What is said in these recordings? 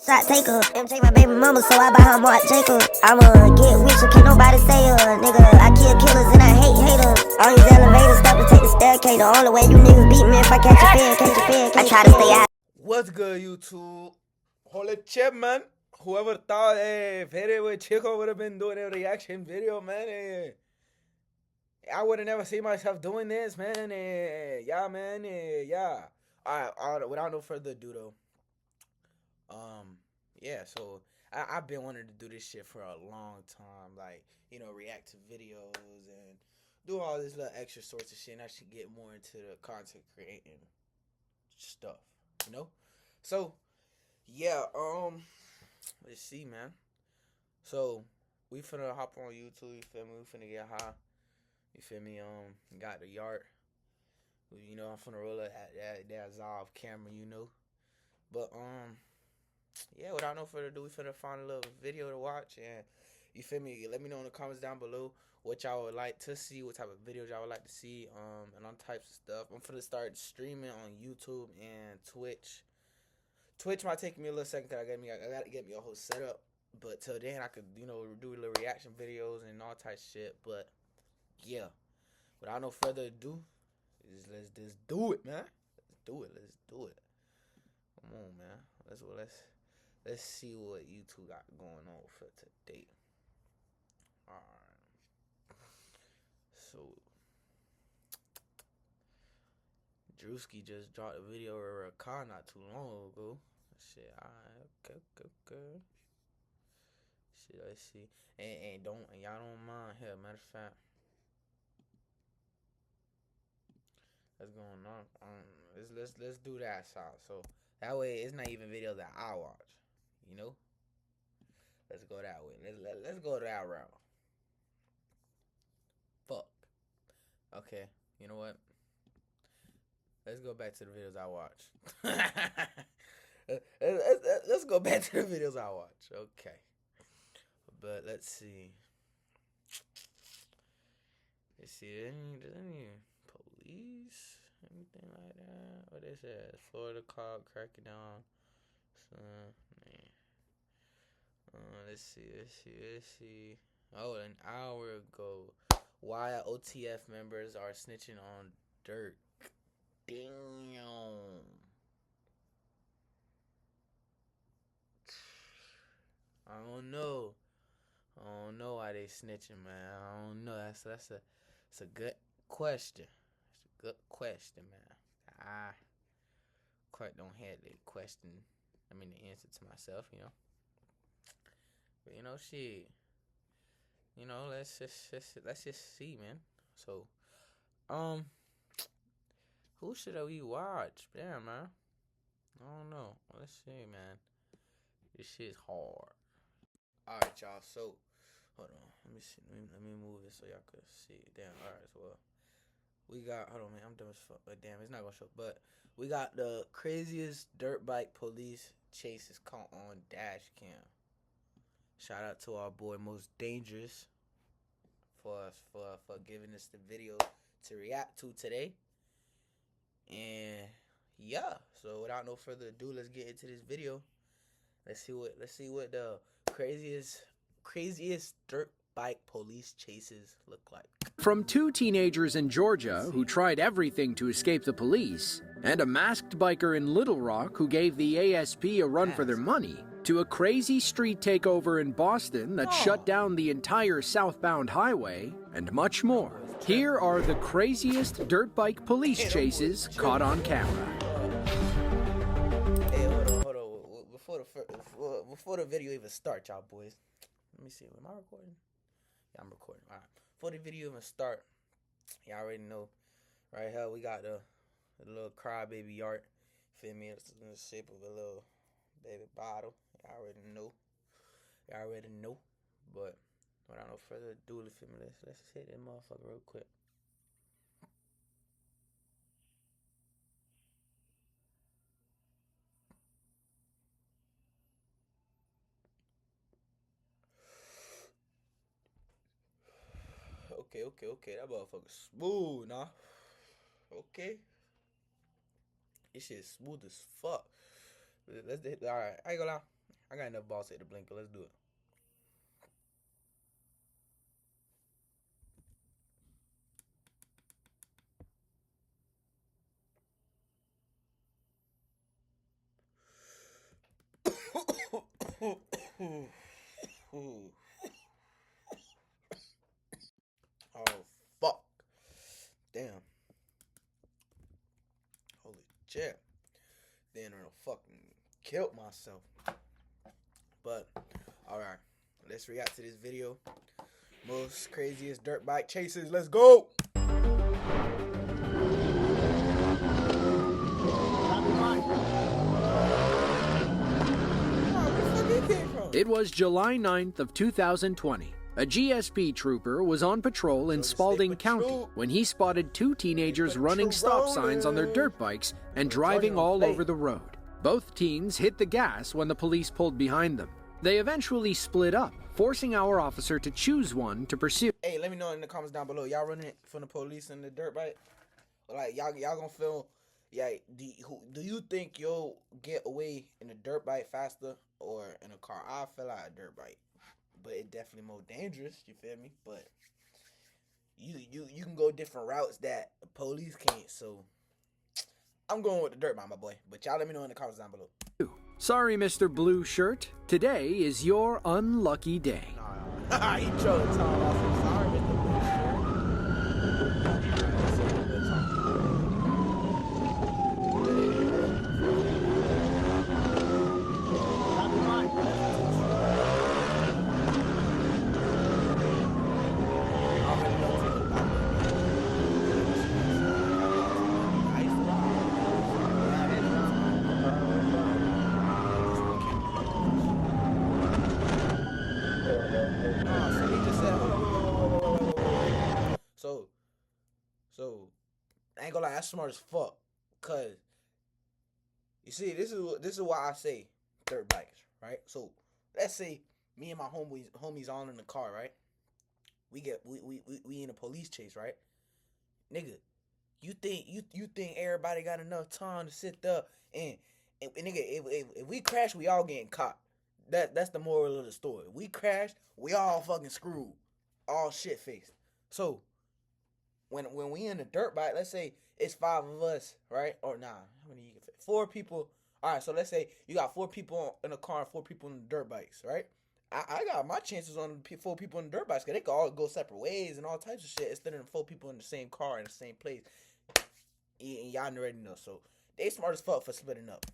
Shot taker, MJ my baby mama, so I buy her Marc Jacob. I'ma get rich, so can't nobody say nigga, I kill killers and I hate haters. On these elevators, stop to take the staircase. The only way you niggas beat me if I catch a fan, catch a fan. I try to stay out. What's good, YouTube? Holy chip, man. Whoever thought video Chico would have been doing a reaction video, man. I would have never seen myself doing this, man. Yeah, man. Yeah. Alright, without no further ado, though. Yeah, so I've been wanting to do this shit for a long time. Like, you know, react to videos and do all this little extra sorts of shit. And I should get more into the content creating stuff, you know? So, yeah, let's see, man. So, we finna hop on YouTube, you feel me? We finna get high, you feel me? Got the yard. You know, I'm finna roll that Zov camera, you know? But, yeah, without no further ado, we finna find a little video to watch, and you feel me? Let me know in the comments down below what y'all would like to see, what type of videos y'all would like to see, and all types of stuff. I'm finna start streaming on YouTube and Twitch. Twitch might take me a little second, cause I gotta get me a whole setup. But till then, I could, you know, do little reaction videos and all types of shit. But yeah, without no further ado, let's just do it, man. Let's do it. Come on, man. Let's see what YouTube got going on for today. Alright. So Drewski just dropped a video of Rakan not too long ago. Shit, alright, okay. Shit, let's see. And y'all don't mind here, matter of fact. What's going on? Let's do that side. So that way it's not even videos that I watch. You know? Let's go that way. Let's go that route. Fuck. Okay, you know what? Let's go back to the videos I watch. Let's go back to the videos I watch. Okay. But let's see. Any police? Anything like that? What they said? Florida cop cracking down. Let's see. Oh, an hour ago. Why OTF members are snitching on Dirk. Damn. I don't know why they snitching, man. I don't know. That's a good question. It's a good question, man. I quite don't have the question. I mean the answer to myself, you know. But you know, shit. You know, let's just see, man. So, who should we watch? Damn, man. I don't know. Let's see, man. This shit's hard. Alright, y'all. So, hold on. Let me see. Let me move it so y'all could see. Damn. Alright, well. We got, hold on, man. I'm dumb as fuck. But damn, it's not gonna show. But we got the craziest dirt bike police chases caught on dash cam. Shout out to our boy Most Dangerous for giving us the video to react to today. And yeah, so without no further ado, let's get into this video. Let's see what the craziest dirt bike police chases look like. From two teenagers in Georgia who tried everything to escape the police, and a masked biker in Little Rock who gave the ASP a run for their money, to a crazy street takeover in Boston that shut down the entire southbound highway, and much more. Here are the craziest dirt bike police chases caught on camera. Hey, hold on. Before the video even starts, y'all boys. Let me see. Am I recording? Yeah, I'm recording. All right. Before the video even start, y'all already know. Right here, we got the little crybaby art. Feel me? It's in the shape of a little baby bottle. Y'all already know. But without no further ado, feel me? Let's hit that motherfucker real quick. Okay. That motherfucker smooth, nah. Okay. This shit smooth as fuck. Alright, I ain't gonna lie. I got enough balls to hit the blinker. Let's do it. Oh, fuck. Damn. Holy shit. Then I fucking killed myself. But, alright. Let's react to this video. Most craziest dirt bike chases. Let's go! It was July 9th of 2020. A GSP trooper was on patrol in Spalding County when he spotted two teenagers running stop signs on their dirt bikes and driving all over the road. Both teens hit the gas when the police pulled behind them. They eventually split up, forcing our officer to choose one to pursue. Hey, let me know in the comments down below. Y'all running from the police in the dirt bike? Like, y'all gonna feel... Yeah, do you think you'll get away in a dirt bike faster or in a car? I feel like a dirt bike, but it definitely more dangerous. You feel me? But you can go different routes that the police can't. So I'm going with the dirt bike, my boy. But y'all let me know in the comments down below. Sorry, Mr. Blue Shirt. Today is your unlucky day. Nah, he trolling Tom off. Sorry, Mr. Blue Shirt. So I ain't gonna lie, that's smart as fuck. Cause you see, this is why I say dirt bikes, right? So let's say me and my homies all in the car, right? We in a police chase, right? Nigga, you think everybody got enough time to sit there and nigga, if we crash, we all getting caught. That's the moral of the story. We crashed, we all fucking screwed, all shit faced. So when we in a dirt bike, let's say it's 5 of us, right? Or nah, how many you can fit? 4 people. All right, so let's say you got 4 people in a car and 4 people in the dirt bikes, right? I got my chances on 4 people in the dirt bikes because they can all go separate ways and all types of shit instead of 4 people in the same car in the same place. And y'all already know. So they smart as fuck for splitting up.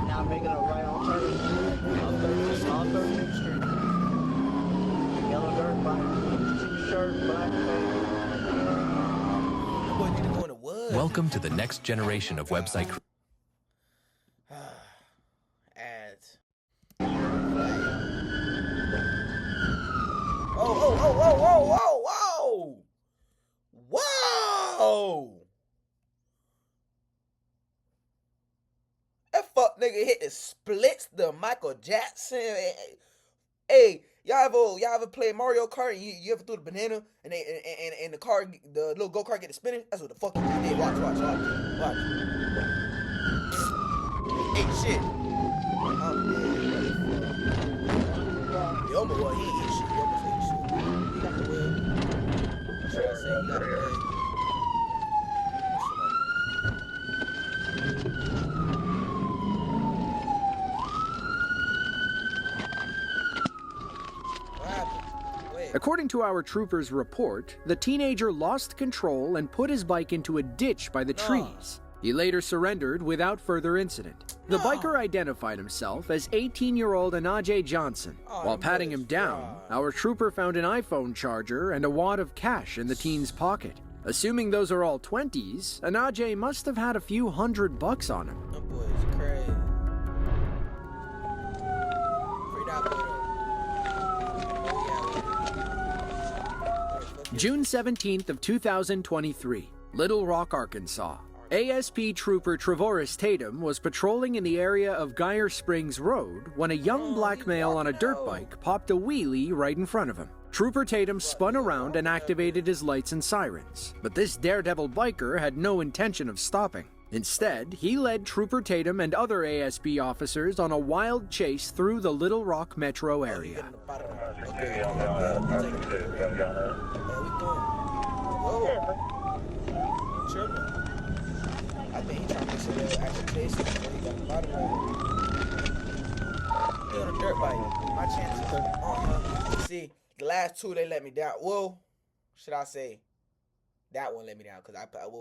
Now making a right on 13th Street. Yellow dirt bike, T-shirt, black face. Welcome to the next generation of website Ads. Whoa! That fuck nigga hit the splits, the Michael Jackson. Hey, y'all ever play Mario Kart and you ever threw the banana and the car, the little go-kart get to spinning? That's what the fuck he did. Watch. Hey, shit. He almost was. He ain't hit shit. He almost hit shit. He got the win. That's what I say. He got the win. According to our trooper's report, the teenager lost control and put his bike into a ditch by the trees. He later surrendered without further incident. The biker identified himself as 18-year-old Anajay Johnson. While patting him down, our trooper found an iPhone charger and a wad of cash in the teen's pocket. Assuming those are all 20s, Anajay must have had a few $100 on him. That boy's crazy. Free that boy though. June 17th of 2023, Little Rock, Arkansas. ASP Trooper Trevoris Tatum was patrolling in the area of Geyer Springs Road when a young black male on a dirt bike popped a wheelie right in front of him. Trooper Tatum spun around and activated his lights and sirens, but this daredevil biker had no intention of stopping. Instead, he led Trooper Tatum and other ASP officers on a wild chase through the Little Rock metro area. I think he's trying to say that actually chasing him, but he got the bottom of it. He on a dirt bike. My chances are on him. See, the last two they let me down. Well, should I say that one let me down? Cause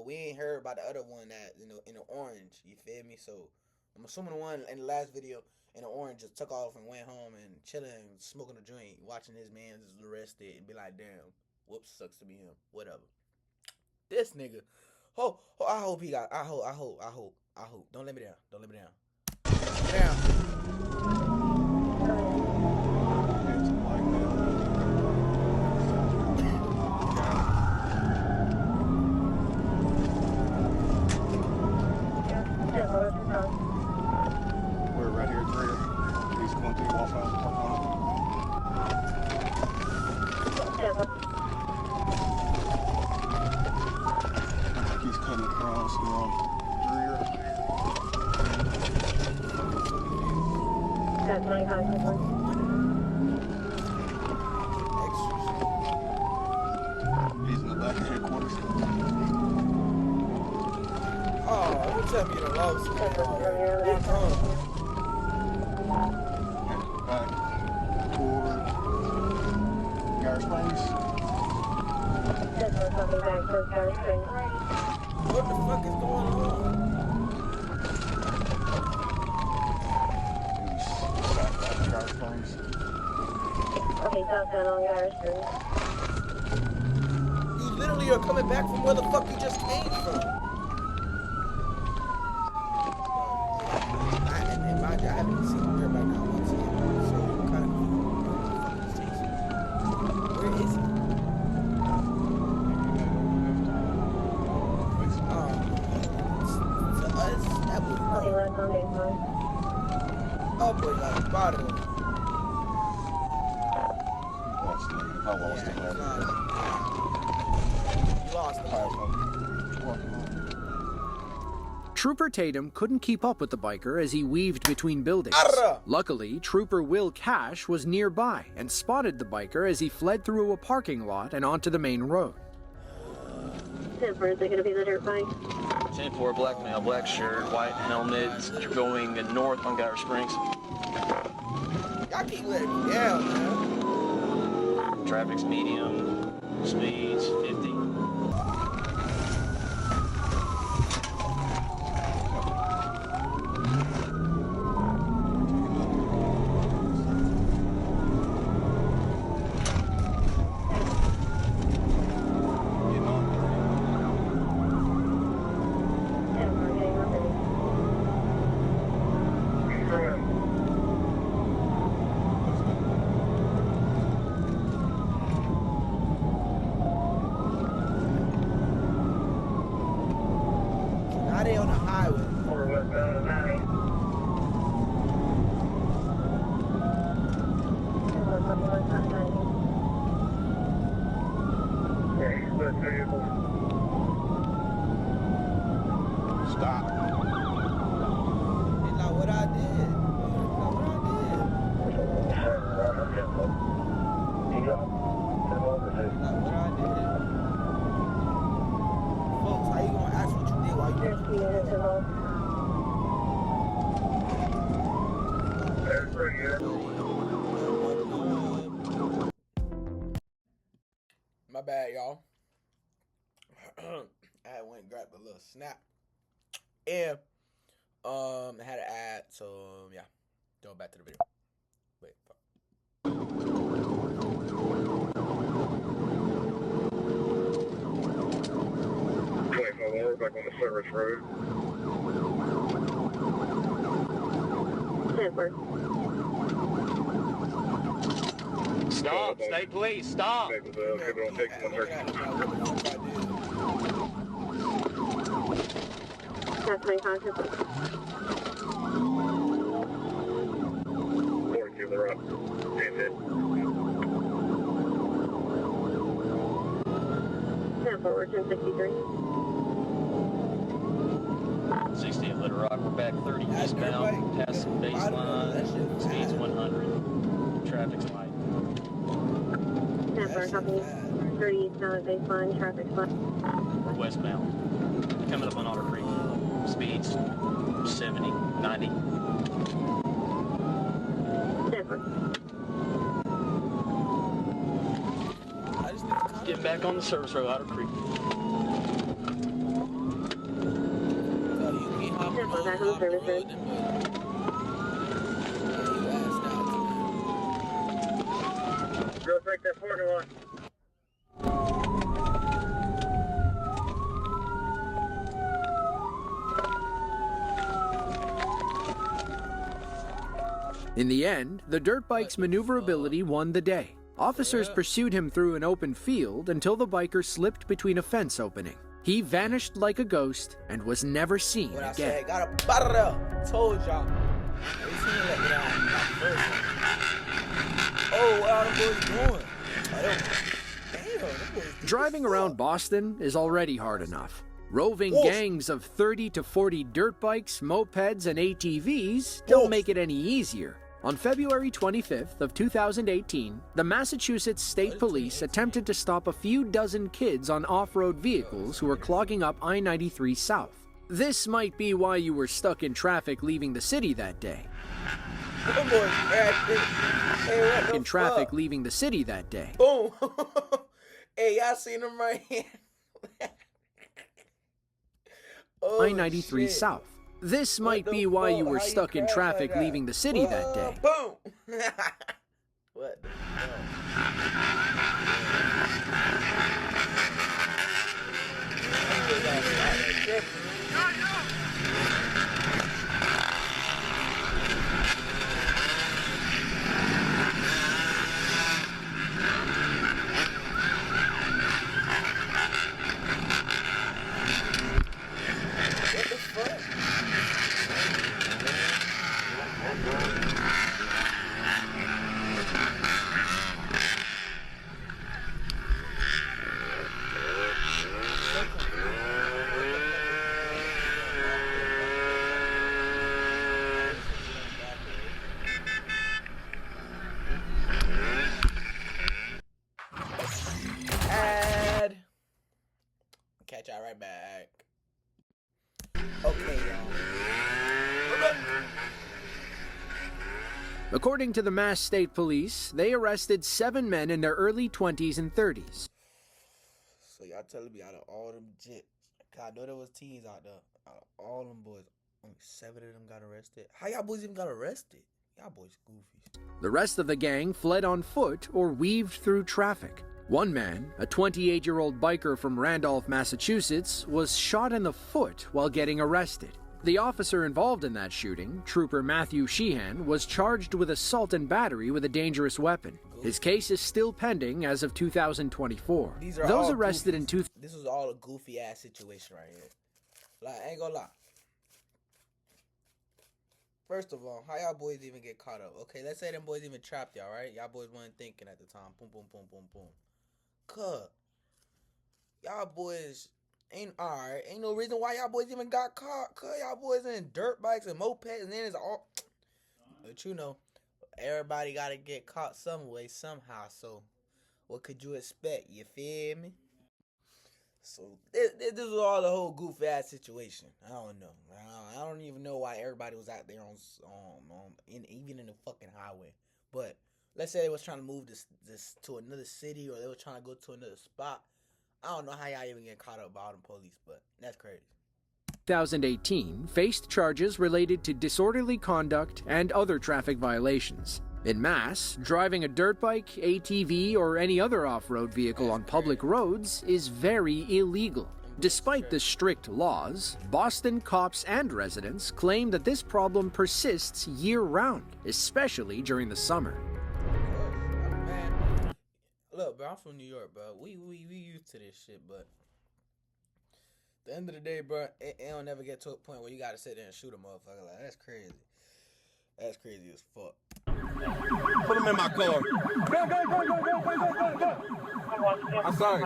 we ain't heard about the other one that in the orange. You feel me? So I'm assuming the one in the last video in the orange just took off and went home and chilling, smoking a joint, watching his man just arrested and be like, damn, whoops, sucks to be him. Whatever. This nigga. Oh, I hope he got. I hope. Don't let me down. Don't let me down. Down. We're right here at 3. He's going through Waffle House Park. He's cutting across the rear. That's 95. He's in the back of headquarters. Oh, don't tell me the lost. Back toward Geyer Springs. What the fuck is going on? Geyer Springs. Okay, southbound on Geyer Springs. You literally are coming back from where the fuck you just came from. I haven't seen him here by now once yet, so I'm kind of where is he? To us, that was Okay, left on Bayfront. oh boy, like bottom. Lost him. I lost him. You lost him. Trooper Tatum couldn't keep up with the biker as he weaved between buildings. Arrgh! Luckily, Trooper Will Cash was nearby and spotted the biker as he fled through a parking lot and onto the main road. Temper, is it going to be the dirt bike? 10-4, black male, black shirt, white helmet. You're going north on Geyer Springs. Y'all keep letting me down, man. Traffic's medium, speeds 50. Temper, getting up in. Now they on the highway. Stop. It's not what I did. Folks, how you gonna ask what you did while you There's 3 minutes involved. My bad, y'all. I went and grabbed a little snap. And had an ad, so yeah. Go back to the video. Wait, fuck. 24 back on the service road. Temper. Stop, state police, stop. That's my contact. 42, they're up. Stand forward, 1063. 60 at Little Rock, we're back 30 eastbound, past some baseline, speed's 100, traffic's light. Stand forward, copy. 30 eastbound at baseline, traffic's light. Westbound, coming up on Otter Creek, speeds 70, 90. Stand forward. Get back on the service road, Otter Creek. Stand forward, back on the service road. Girls right there, 41. In the end, the dirt bike's maneuverability won the day. Officers pursued him through an open field until the biker slipped between a fence opening. He vanished like a ghost and was never seen What I again. said, got a butter there. Told y'all. Oh, what are the boys doing? Damn, them boys. Driving around Boston is already hard enough. Roving Wolf. gangs of 30 to 40 dirt bikes, mopeds, and ATVs don't Wolf. make it any easier. On February 25th of 2018, the Massachusetts State Police attempted to stop a few dozen kids on off-road vehicles who were clogging up I-93 South. This might be why you were stuck in traffic leaving the city that day. Them boys acting. Hey, what the In traffic fuck? leaving the city that day. Boom. Hey, y'all seen them right here? Oh, I-93 shit. South. This might the be why you fuck? were How you stuck in crash traffic like that? leaving the city that day. Boom. What the Ad. Catch y'all right back. Okay, y'all. According to the Mass State Police, they arrested 7 men in their early 20s and 30s. So y'all telling me out of all them jits, I know there was teens out there. Out of all them boys, only 7 of them got arrested. How y'all boys even got arrested? Y'all boys goofy. The rest of the gang fled on foot or weaved through traffic. One man, a 28-year-old biker from Randolph, Massachusetts, was shot in the foot while getting arrested. The officer involved in that shooting, Trooper Matthew Sheehan, was charged with assault and battery with a dangerous weapon. His case is still pending as of 2024. These are Those all arrested in This was all a goofy ass situation right here. Like, I ain't gonna lie. First of all, how y'all boys even get caught up? Okay, let's say them boys even trapped y'all, right? Y'all boys weren't thinking at the time. Boom, boom, boom, boom, boom. Cuz, y'all boys ain't alright. Ain't no reason why y'all boys even got caught. Cuz y'all boys in dirt bikes and mopeds, and then it's all. But you know, everybody gotta get caught some way, somehow. So, what could you expect? You feel me? So this was all the whole goofy ass situation. I don't know. I don't even know why everybody was out there even in the fucking highway. But let's say they was trying to move this to another city, or they were trying to go to another spot. I don't know how y'all even get caught up by all them police, but that's crazy. 2018 faced charges related to disorderly conduct and other traffic violations. In Mass, driving a dirt bike, ATV, or any other off-road vehicle on public roads is very illegal. Despite the strict laws, Boston cops and residents claim that this problem persists year-round, especially during the summer. Man, look, bro, I'm from New York, bro. We used to this shit, but at the end of the day, bro, it don't ever get to a point where you gotta sit there and shoot a motherfucker. Like, that's crazy. That's crazy as fuck. Put him in my car. I'm sorry.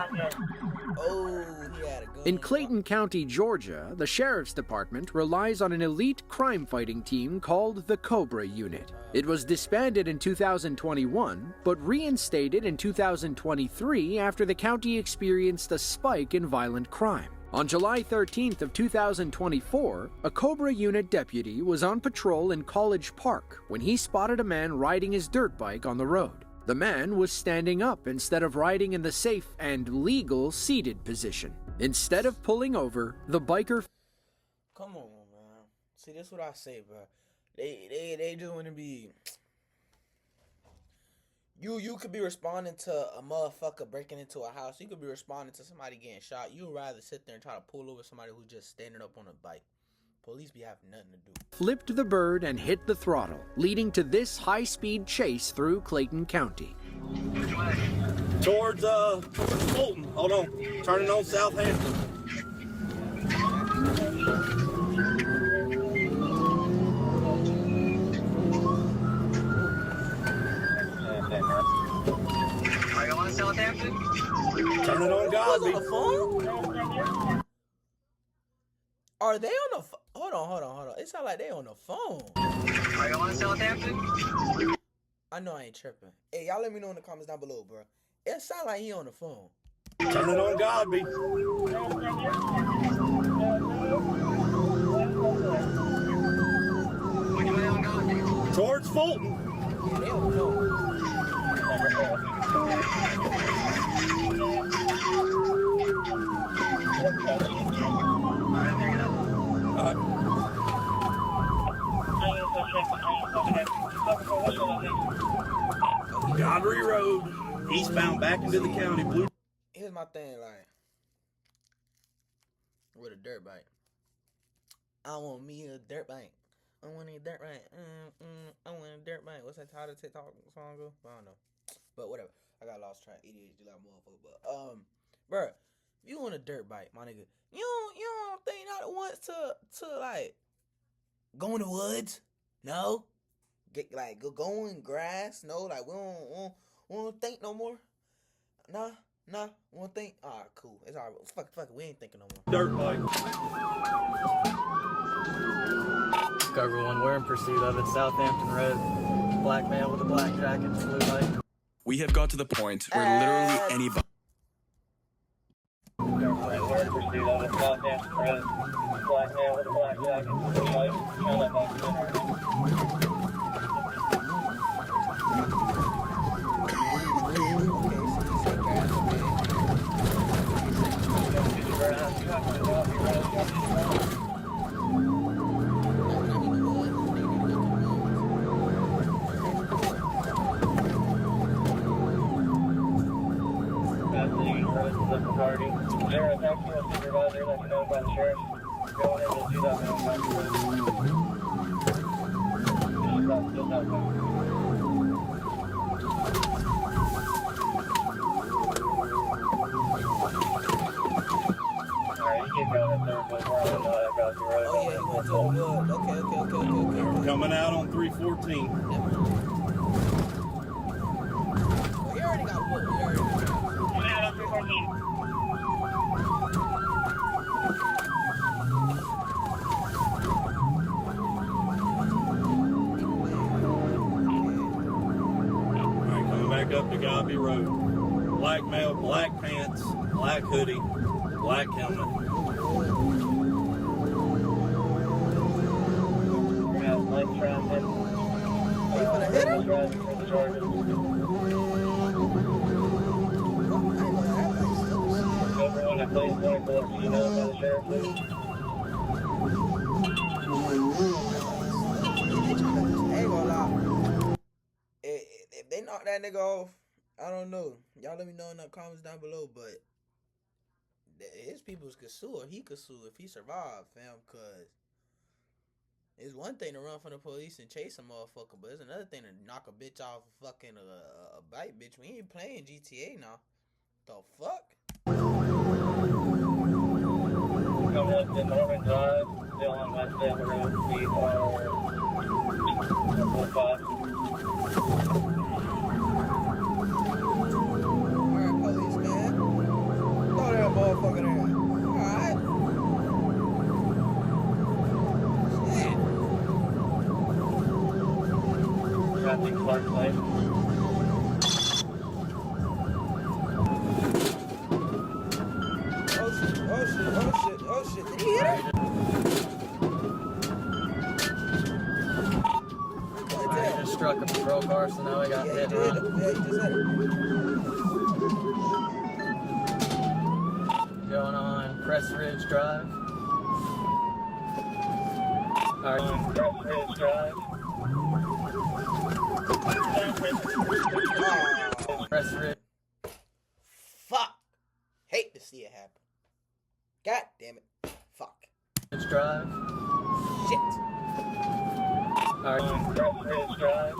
Oh, he had a gun. In Clayton County, Georgia, the sheriff's department relies on an elite crime-fighting team called the Cobra Unit. It was disbanded in 2021, but reinstated in 2023 after the county experienced a spike in violent crime. On July 13th of 2024, a Cobra Unit deputy was on patrol in College Park when he spotted a man riding his dirt bike on the road. The man was standing up instead of riding in the safe and legal seated position. Instead of pulling over, the biker... Come on, man. See, this is what I say, bro. They just want to be... You could be responding to a motherfucker breaking into a house. You could be responding to somebody getting shot. You'd rather sit there and try to pull over somebody who's just standing up on a bike. Police be having nothing to do. flipped the bird and hit the throttle, leading to this high-speed chase through Clayton County. Towards Fulton. Hold on. Turning on Southampton. Are you on Southampton? Turn it on Godby. On the phone? Are they on the phone? Hold on. It sounds like they on the phone. Are you on Southampton? I know I ain't tripping. Hey, y'all let me know in the comments down below, bro. It sounds like he on the phone. Turn it on Godby. Which way on Godby? Towards Fulton. Yeah, they don't know. Godby Road. Eastbound back into the county. Blue. Here's my thing, like, with a dirt bike. I want me a dirt bike. I want a dirt bike. I want a dirt bike. What's that title TikTok song go? I don't know. But whatever. I got lost track. ADHD like motherfucker. But bruh, if you want a dirt bike, my nigga, you don't think not once to like go in the woods? No. Go in grass? No, like we don't think no more. Nah, we don't think. Alright, cool. It's alright. Fuck it, we ain't thinking no more. Dirt bike. Discover one, we're in pursuit of it. Southampton Road. Black male with a black jacket, blue light. We have got to the point where literally anybody. We're in pursuit of it. Southampton Road. Black male with a black jacket, blue light. Turn that back center. Zero, tactical supervisor, let me know by the sheriff. Go ahead and do that. Alright, you keep going at third, but we're on Godby Road. Oh yeah, you went to the wood. Okay. We're coming out on 314. Well, you already got wood. Coming out on 314. Alright, coming back up to Godby Road. Black male, black pants, black hoodie, black helmet. Light traffic. You gonna hit him? Everyone that plays 24, you know about the sheriff, please. Ain't gonna lie. If they knock that nigga off, I don't know. Y'all let me know in the comments down below, but his peoples could sue or he could sue if he survived, fam, cause It's one thing to run from the police and chase a motherfucker, but it's another thing to knock a bitch off fucking a bike, bitch. We ain't playing GTA now. The fuck? Coming up to Norman Drive, still on West End Road, we are 45. Alright, police, man. Throw that motherfucker there. Alright. Shit. Traffic Clark Lane. Oh shit, oh shit, oh shit, oh shit. Did he hit her? He just struck a patrol car, so now we got Yeah, hit he did. run. Yeah, he just hit her. Going on Crest Ridge Drive. Alright. On Crest Ridge Drive. Crest Ridge. Fuck. Hate to see it happen. God damn it. Fuck. Drive. Shit. Alright. On Crest Ridge Drive.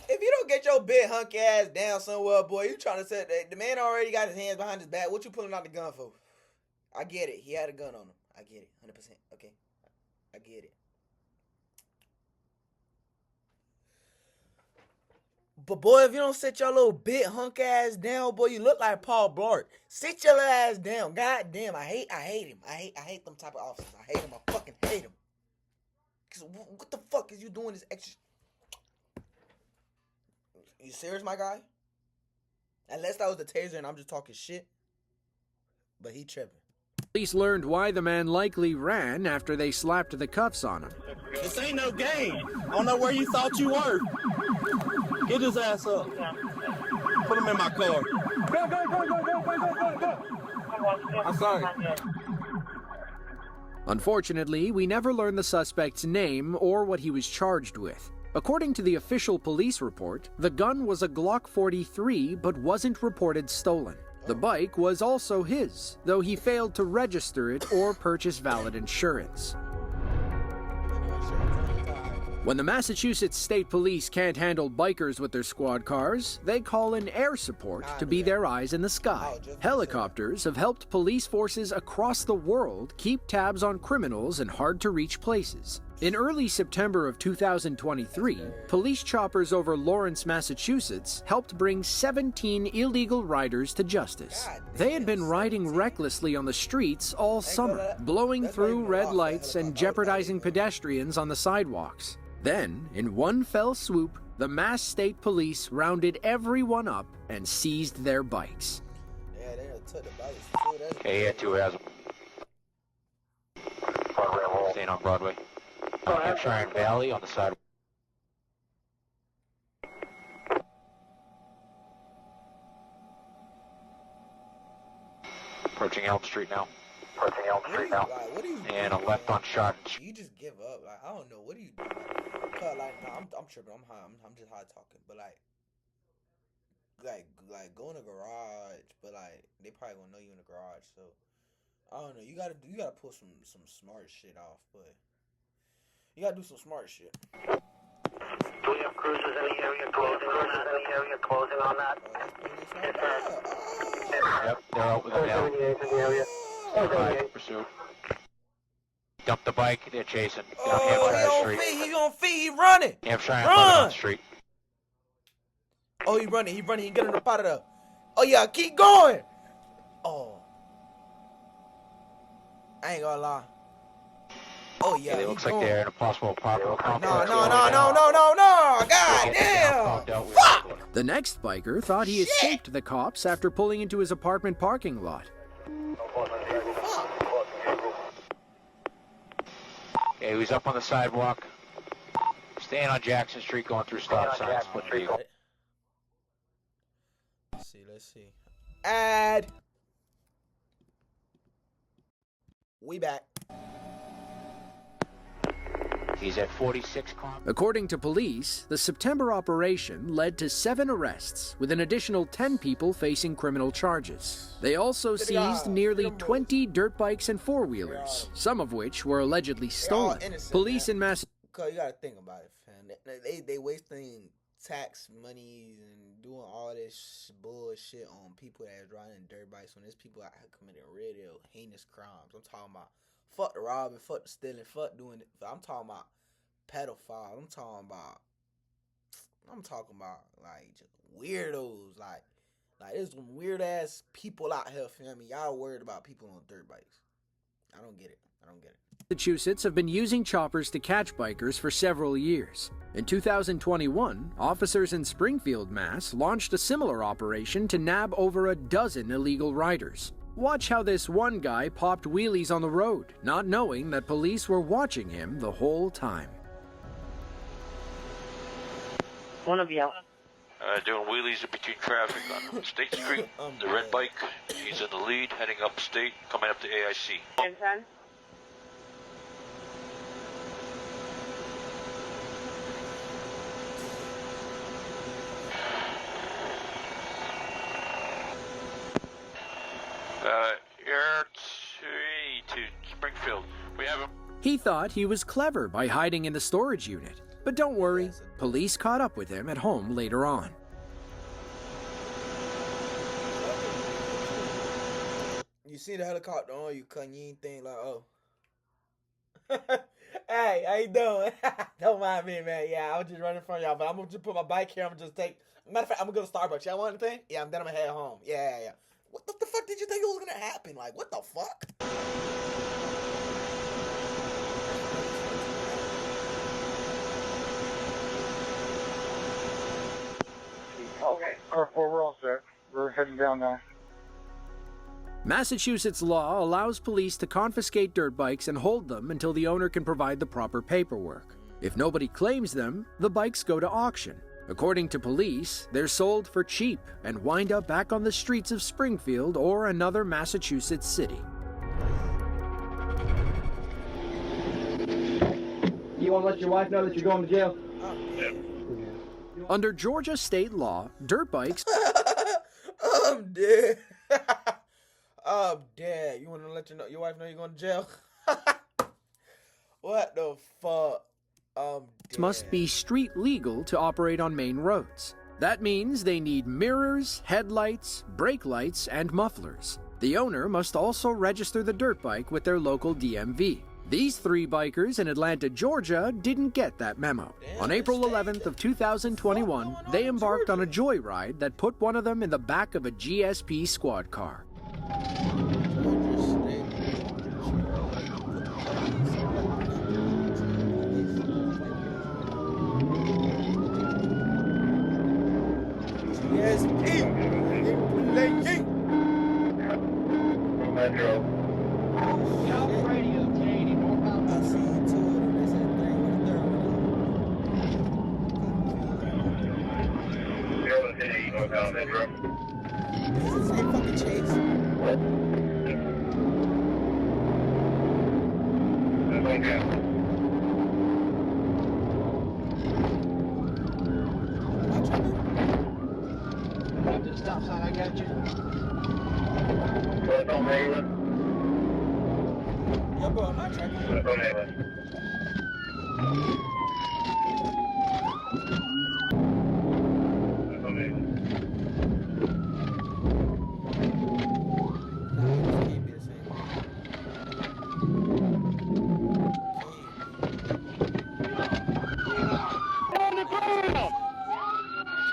If you don't get your big hunky ass down somewhere, boy, you trying to say that the man already got his hands behind his back. What you pulling out the gun for? I get it. He had a gun on him. I get it. 100%. Okay. I get it. But boy, if you don't sit your little big hunk ass down, boy, you look like Paul Blart. Sit your little ass down. God damn, I hate him. I hate them type of officers. I hate him. I fucking hate him. Cause what the fuck is you doing this extra? You serious, my guy? Unless that was the taser and I'm just talking shit. But he tripping. Police learned why the man likely ran after they slapped the cuffs on him. This ain't no game. I don't know where you thought you were. Get his ass up. Put him in my car. Go. I'm sorry. Unfortunately, we never learned the suspect's name or what he was charged with. According to the official police report, the gun was a Glock 43 but wasn't reported stolen. The bike was also his, though he failed to register it or purchase valid insurance. When the Massachusetts State Police can't handle bikers with their squad cars, they call in air support to be their eyes in the sky. Helicopters have helped police forces across the world keep tabs on criminals in hard-to-reach places. In early September of 2023, police choppers over Lawrence, Massachusetts helped bring 17 illegal riders to justice. They had been riding recklessly on the streets all summer, blowing through red lights and jeopardizing pedestrians on the sidewalks. Then, in one fell swoop, the Mass State Police rounded everyone up and seized their bikes. Yeah, they done took the bikes. Okay, yeah, 2 has staying on Broadway. Hampshire and Valley on the side. Approaching Elm Street now. Like, what are you And a doing, left man? on shot. You just give up. Like, I don't know. What are you doing? Cause like, nah, I'm tripping. I'm high. I'm just high talking. But like go in the garage. But like, they probably gonna know you in the garage. So I don't know. You gotta pull some smart shit off. But you gotta do some smart shit. Do we have cruisers in the area closing on that? Yep, they're out with it now. Right, pursuit. Dump the bike, they're chasing. Down Hampshire Street. He on feet. He running. Hampshire and Run! Lebanon Street. Oh, he running. He getting up out of there. Oh yeah, keep going. Oh, I ain't gonna lie. Oh yeah, It looks like they're in a possible apartment complex. No. God damn. Fuck. The next biker thought he escaped the cops after pulling into his apartment parking lot. Okay, he was up on the sidewalk. Staying on Jackson Street, going through stop signs. Split vehicle. Let's see. Add. We back. He's at 46 kilometers. According to police, the September operation led to 7 arrests, with an additional 10 people facing criminal charges. They also seized nearly 20 dirt bikes and four-wheelers, some of which were allegedly stolen. Police in Massachusetts. Cause you gotta think about it, fam. They wasting tax monies and doing all this bullshit on people that's riding dirt bikes when there's people out here committing real heinous crimes. I'm talking about fuck the robbing, fuck the stealing, fuck doing it. I'm talking about pedophiles. I'm talking about like just weirdos. Like there's some weird ass people out here, fam. Y'all worried about people on dirt bikes. I don't get it. Massachusetts have been using choppers to catch bikers for several years. In 2021, officers in Springfield, Mass. launched a similar operation to nab over a dozen illegal riders. Watch how this one guy popped wheelies on the road, not knowing that police were watching him the whole time. One of you. Doing wheelies in between traffic on State Street. The red bike, he's in the lead, heading up State, coming up to AIC. 10. Air to Springfield. We have him. He thought he was clever by hiding in the storage unit. But don't worry, police caught up with him at home later on. You see the helicopter on you, cuz you ain't think like, oh. Hey, how you doing? Don't mind me, man. Yeah, I was just running from y'all, but I'm gonna just put my bike here. I'm gonna just take. Matter of fact, I'm gonna go to Starbucks. Y'all want anything? Yeah, then I'm gonna head home. Yeah. What the fuck did you think was gonna happen? Like, what the fuck? Okay, we're all set. We're heading down there. Massachusetts law allows police to confiscate dirt bikes and hold them until the owner can provide the proper paperwork. If nobody claims them, the bikes go to auction. According to police, they're sold for cheap and wind up back on the streets of Springfield or another Massachusetts city. You want to let your wife know that you're going to jail? Under Georgia state law, dirt bikes... I'm dead. I'm dead. You want to let your wife know you're going to jail? What the fuck? must be street legal to operate on main roads. That means they need mirrors, headlights, brake lights, and mufflers. The owner must also register the dirt bike with their local DMV. These 3 bikers in Atlanta, Georgia didn't get that memo. On April 11th of 2021, they embarked on a joyride that put one of them in the back of a GSP squad car. Stop sign, I got you. Yo, bro, I'm not tracking you.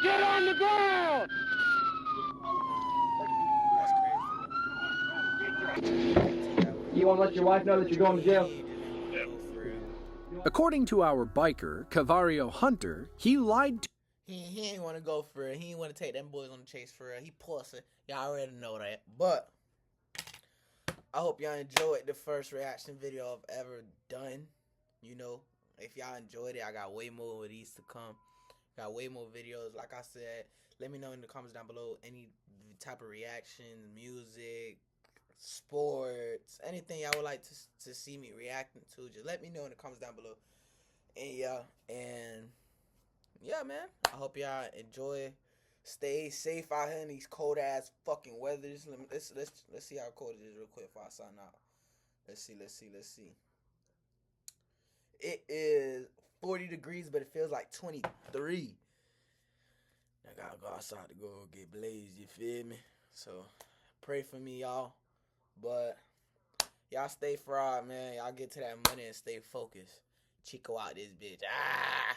Get on the ground! You want to let your wife know that you're going to jail? According to our biker, Cavario Hunter, he lied to... He ain't want to go for it. He ain't want to take them boys on the chase for it. He pussy. Y'all already know that. But I hope y'all enjoyed the first reaction video I've ever done. You know, if y'all enjoyed it, I got way more of these to come. Got way more videos. Like I said, let me know in the comments down below any type of reaction, music, sports, anything y'all would like to see me reacting to. Just let me know in the comments down below. Yeah, man. I hope y'all enjoy. Stay safe out here in these cold ass fucking weathers. Let's see how cold it is real quick before I sign out. Let's see. It is 40 degrees, but it feels like 23. I gotta go outside to go get blazed, you feel me? So pray for me, y'all. But y'all stay fried, man. Y'all get to that money and stay focused. Chico out this bitch. Ah!